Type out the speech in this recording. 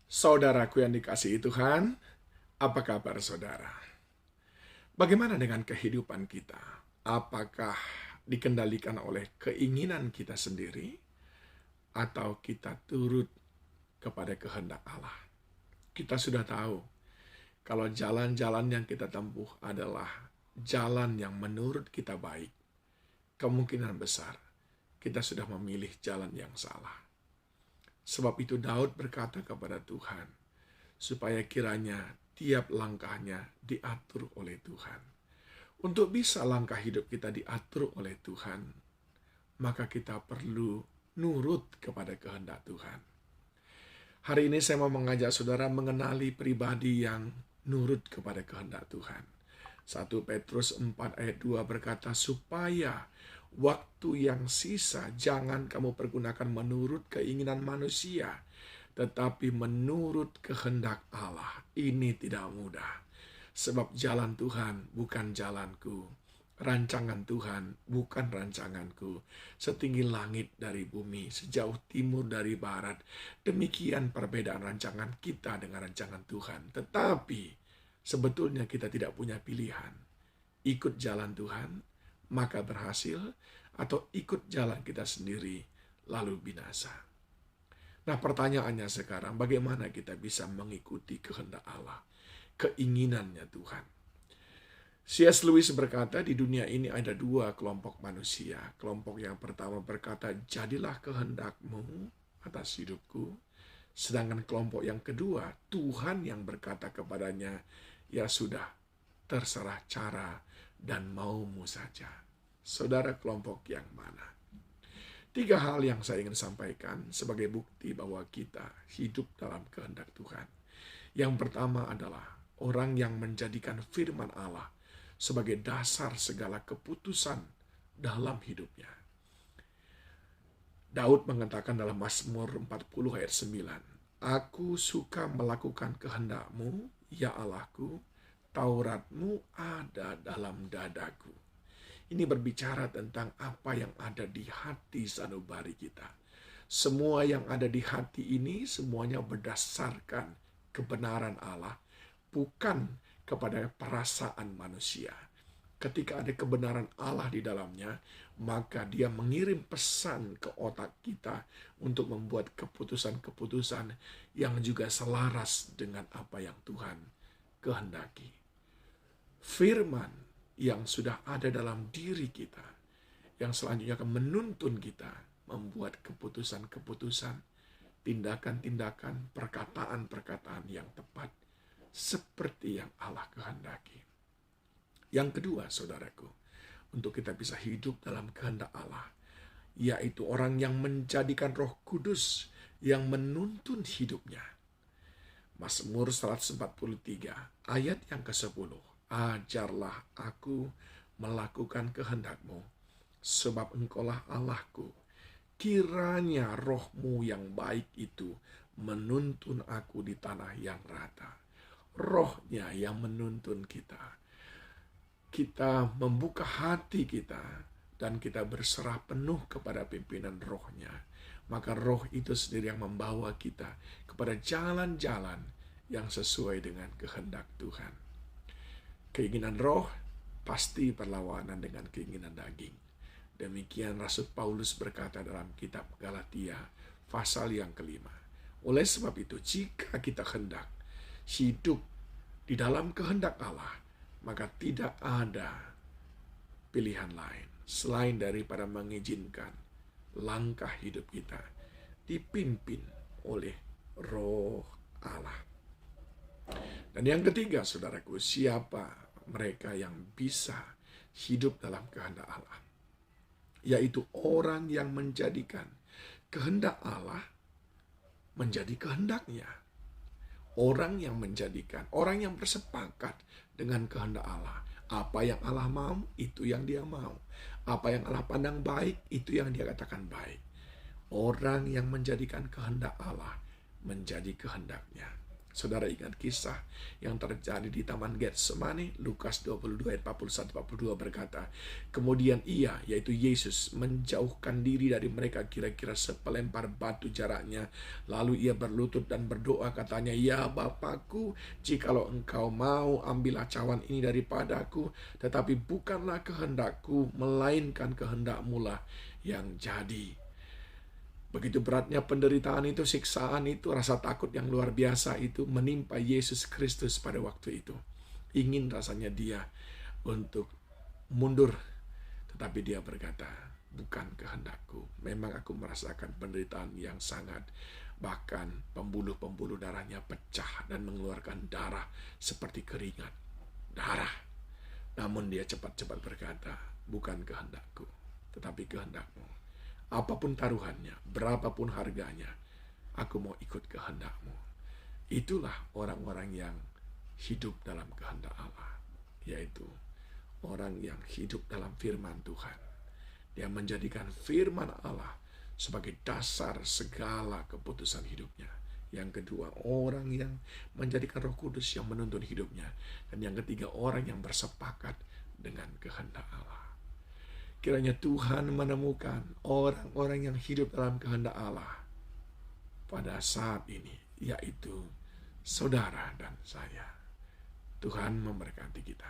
Saudaraku yang dikasihi Tuhan, apa kabar saudara? Bagaimana dengan kehidupan kita? Apakah dikendalikan oleh keinginan kita sendiri atau kita turut kepada kehendak Allah? Kita sudah tahu kalau jalan-jalan yang kita tempuh adalah jalan yang menurut kita baik. Kemungkinan besar kita sudah memilih jalan yang salah. Sebab itu Daud berkata kepada Tuhan, supaya kiranya tiap langkahnya diatur oleh Tuhan. Untuk bisa langkah hidup kita diatur oleh Tuhan, maka kita perlu nurut kepada kehendak Tuhan. Hari ini saya mau mengajak saudara mengenali pribadi yang nurut kepada kehendak Tuhan. 1 Petrus 4 ayat 2 berkata, supaya waktu yang sisa jangan kamu pergunakan menurut keinginan manusia, tetapi menurut kehendak Allah. Ini tidak mudah. Sebab jalan Tuhan bukan jalanku. Rancangan Tuhan bukan rancanganku. Setinggi langit dari bumi, sejauh timur dari barat. Demikian perbedaan rancangan kita dengan rancangan Tuhan. Tetapi sebetulnya kita tidak punya pilihan. Ikut jalan Tuhan, maka berhasil, atau ikut jalan kita sendiri, lalu binasa. Nah, pertanyaannya sekarang, bagaimana kita bisa mengikuti kehendak Allah, keinginannya Tuhan? C.S. Lewis berkata, di dunia ini ada dua kelompok manusia. Kelompok yang pertama berkata, jadilah kehendakmu atas hidupku. Sedangkan kelompok yang kedua, Tuhan yang berkata kepadanya, ya sudah, terserah cara dan maumu saja. Saudara, kelompok yang mana? 3 hal yang saya ingin sampaikan sebagai bukti bahwa kita hidup dalam kehendak Tuhan. Yang pertama adalah orang yang menjadikan firman Allah sebagai dasar segala keputusan dalam hidupnya. Daud mengatakan dalam Mazmur 40 ayat 9, aku suka melakukan kehendak-Mu, ya Allahku, Taurat-Mu ada dalam dadaku. Ini berbicara tentang apa yang ada di hati sanubari kita. Semua yang ada di hati ini semuanya berdasarkan kebenaran Allah, bukan kepada perasaan manusia. Ketika ada kebenaran Allah di dalamnya, maka Dia mengirim pesan ke otak kita untuk membuat keputusan-keputusan yang juga selaras dengan apa yang Tuhan kehendaki. Firman yang sudah ada dalam diri kita, yang selanjutnya akan menuntun kita membuat keputusan-keputusan, tindakan-tindakan, perkataan-perkataan yang tepat, seperti yang Allah kehendaki. Yang kedua, saudaraku, untuk kita bisa hidup dalam kehendak Allah, yaitu orang yang menjadikan Roh Kudus yang menuntun hidupnya. Mazmur 143, ayat yang ke-10. Ajarlah aku melakukan kehendak-Mu, sebab Engkaulah Allahku. Kiranya roh-Mu yang baik itu menuntun aku di tanah yang rata. Rohnya yang menuntun kita. Kita membuka hati kita dan kita berserah penuh kepada pimpinan rohnya. Maka roh itu sendiri yang membawa kita kepada jalan-jalan yang sesuai dengan kehendak Tuhan. Keinginan roh pasti berlawanan dengan keinginan daging. Demikian Rasul Paulus berkata dalam kitab Galatia pasal yang ke-5. Oleh sebab itu, jika kita hendak hidup di dalam kehendak Allah, maka tidak ada pilihan lain selain daripada mengizinkan langkah hidup kita dipimpin oleh Roh Allah. Dan yang ketiga, saudaraku, siapa mereka yang bisa hidup dalam kehendak Allah? Yaitu orang yang menjadikan kehendak Allah menjadi kehendaknya. Orang yang menjadikan, orang yang bersepakat dengan kehendak Allah. Apa yang Allah mau, itu yang dia mau. Apa yang Allah pandang baik, itu yang dia katakan baik. Orang yang menjadikan kehendak Allah menjadi kehendaknya. Saudara ingat kisah yang terjadi di Taman Getsemani, Lukas 22 ayat 41-42 berkata, kemudian ia, yaitu Yesus, menjauhkan diri dari mereka kira-kira sepelempar batu jaraknya. Lalu ia berlutut dan berdoa, katanya, ya Bapakku, jikalau engkau mau, ambillah cawan ini daripadaku, tetapi bukanlah kehendakku, melainkan kehendakmu lah yang jadi. Begitu beratnya penderitaan itu, siksaan itu, rasa takut yang luar biasa itu menimpa Yesus Kristus pada waktu itu. Ingin rasanya dia untuk mundur, tetapi dia berkata, bukan kehendakku. Memang aku merasakan penderitaan yang sangat. Bahkan pembuluh-pembuluh darahnya pecah dan mengeluarkan darah seperti keringat. Darah. Namun dia cepat-cepat berkata, bukan kehendakku, tetapi kehendakmu. Apapun taruhannya, berapapun harganya, aku mau ikut kehendakmu. Itulah orang-orang yang hidup dalam kehendak Allah, yaitu orang yang hidup dalam firman Tuhan. Dia menjadikan firman Allah sebagai dasar segala keputusan hidupnya. Yang kedua, orang yang menjadikan Roh Kudus yang menuntun hidupnya. Dan yang ketiga, orang yang bersepakat dengan kehendak Allah. Kiranya Tuhan menemukan orang-orang yang hidup dalam kehendak Allah pada saat ini, yaitu saudara dan saya. Tuhan memberkati kita.